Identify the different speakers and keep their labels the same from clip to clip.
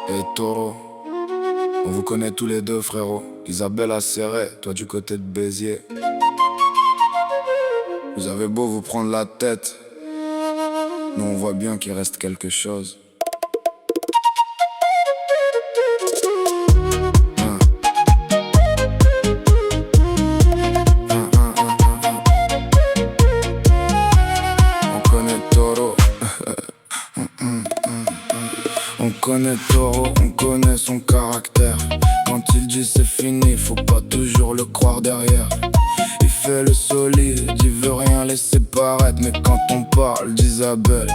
Speaker 1: Et Taureau, on vous connaît tous les deux, frérot. Isabelle Acéré, toi du côté de Béziers. Vous avez beau vous prendre la tête, nous on voit bien qu'il reste quelque chose. On connaît Taureau. On connaît Taureau, on connaît son caractère. Quand il dit c'est fini, faut pas toujours le croire derrière. Il fait le solide, il veut rien laisser paraître. Mais quand on parle d'Isabelle,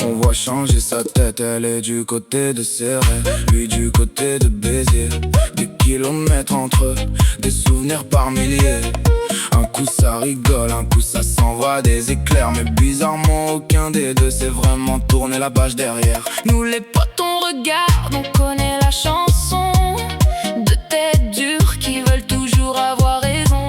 Speaker 1: on voit changer sa tête. Elle est du côté de Céret, lui du côté de Béziers. Des kilomètres entre eux, des souvenirs par milliers. Un coup ça rigole, un coup ça s'envoie des éclairs. Mais bizarrement aucun des deux s'est vraiment tourné la page derrière.
Speaker 2: Nous les potes on regarde, on connaît la chanson. De têtes dures qui veulent toujours avoir raison.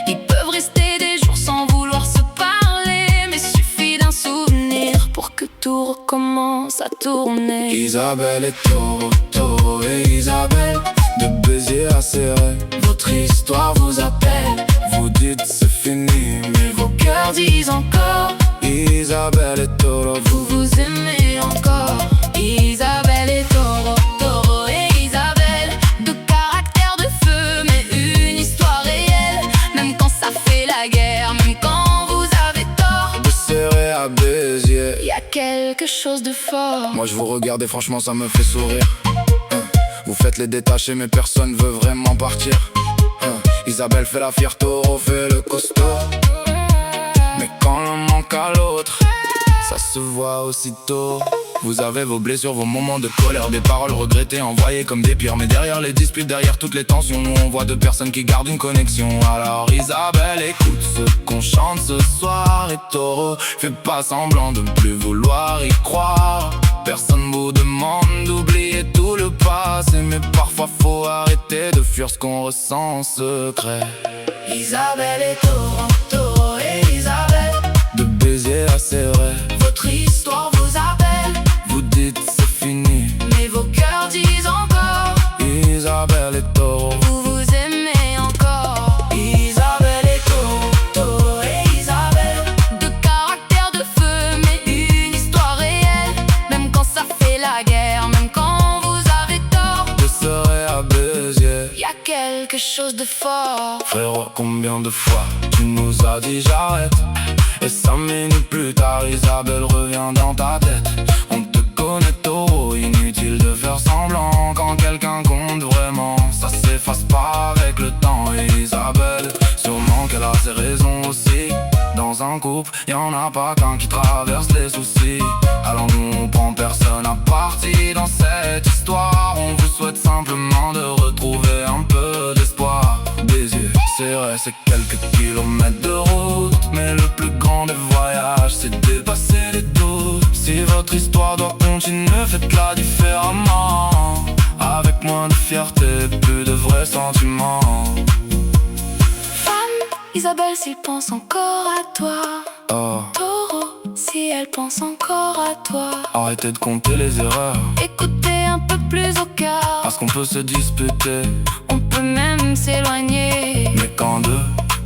Speaker 2: Ils peuvent rester des jours sans vouloir se parler. Mais suffit d'un souvenir pour que tout recommence à tourner.
Speaker 1: Isabelle et Taureau, Taureau et Isabelle, de Béziers à Céret. Votre histoire vous appelle, vous dites c'est fini, mais vos cœurs disent encore. Isabelle et Taureau,
Speaker 2: Vous vous aimez encore. Isabelle et Taureau, Taureau et Isabelle. Deux caractères de feu, mais une histoire réelle. Même quand ça fait la guerre, même quand vous avez tort.
Speaker 1: de Céret à Béziers.
Speaker 2: Y a quelque chose de fort.
Speaker 1: Moi je vous regarde et franchement ça me fait sourire. Vous faites les détachés mais personne veut vraiment partir. Isabelle fait la fière, Taureau fait le costaud. Mais quand l'un manque à l'autre, ça se voit aussitôt. Vous avez vos blessures, vos moments de colère, des paroles regrettées, envoyées comme des pires. Mais derrière les disputes, derrière toutes les tensions, nous on voit deux personnes qui gardent une connexion. Alors Isabelle, écoute ce qu'on chante ce soir. Et Taureau, fais pas semblant de ne plus vouloir y croire. Personne vous demande d'oublier tout le passé, mais parfois faut arrêter de fuir ce qu'on ressent en secret.
Speaker 2: Isabelle et Taureau, Taureau et Isabelle.
Speaker 1: De Béziers à Céret,
Speaker 2: Votre histoire vous appelle,
Speaker 1: vous dites c'est fini.
Speaker 2: mais vos cœurs disent encore.
Speaker 1: Isabelle et Taureau,
Speaker 2: Vous vous aimez encore. Isabelle et Taureau, Taureau et Isabelle. Deux caractères de feu, mais une histoire réelle. Même quand ça fait la guerre, même quand vous avez tort.
Speaker 1: de Céret à Béziers.
Speaker 2: Y a quelque chose de fort.
Speaker 1: Frérot, combien de fois tu nous as dit j'arrête? Et 5 minutes plus tard, Isabelle revient dans ta tête. On te connaît Taureau, inutile de faire semblant. Quand quelqu'un compte vraiment, ça s'efface pas avec le temps. Et Isabelle, sûrement qu'elle a ses raisons aussi. Dans un couple, y'en a pas qu'un qui traverse les soucis. Alors nous on prend personne à partie dans cette histoire. On vous souhaite simplement de retrouver un peu d'espoir. Béziers, Céret, c'est quelques kilomètres de route, mais le plus grand des voyages, c'est dépasser les doutes. Si votre histoire doit continuer, faites-la différemment. Avec moins de fierté, plus de vrais sentiments.
Speaker 2: Femme, Isabelle, s'il pense encore à toi.
Speaker 1: Oh,
Speaker 2: Taureau, si elle pense encore à toi.
Speaker 1: arrêtez de compter les erreurs,
Speaker 2: Écoutez un peu plus au cœur.
Speaker 1: parce qu'on peut se disputer.
Speaker 2: On peut même s'éloigner.
Speaker 1: Mais quand deux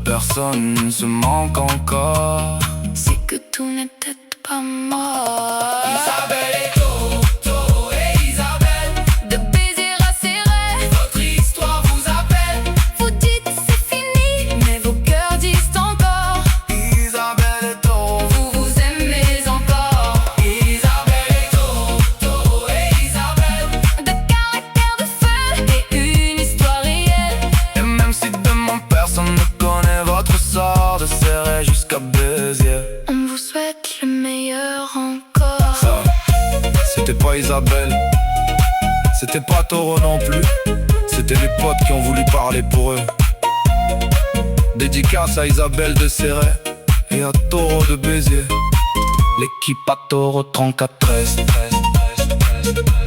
Speaker 1: personnes se manquent encore,
Speaker 2: C'est que tout n'est peut-être pas mort.
Speaker 1: Isabelle et Taureau, Taureau et Isabelle,
Speaker 2: De Béziers à Céret,
Speaker 1: votre histoire vous appelle.
Speaker 2: vous dites c'est fini, mais vos cœurs disent encore.
Speaker 1: Isabelle et Taureau,
Speaker 2: Vous vous aimez encore.
Speaker 1: Isabelle et Taureau, Taureau et Isabelle.
Speaker 2: Deux caractères de feu et une histoire réelle.
Speaker 1: Et même si demain personne ne connaît votre sort, de Céret jusqu'à Béziers.
Speaker 2: On vous souhaite le meilleur encore.
Speaker 1: Ça, c'était pas Isabelle, c'était pas Taureau non plus. C'était les potes qui ont voulu parler pour eux. Dédicace à Isabelle de Céret et à Taureau de Béziers. L'équipe à Taureau 34 13 13 13 13 13.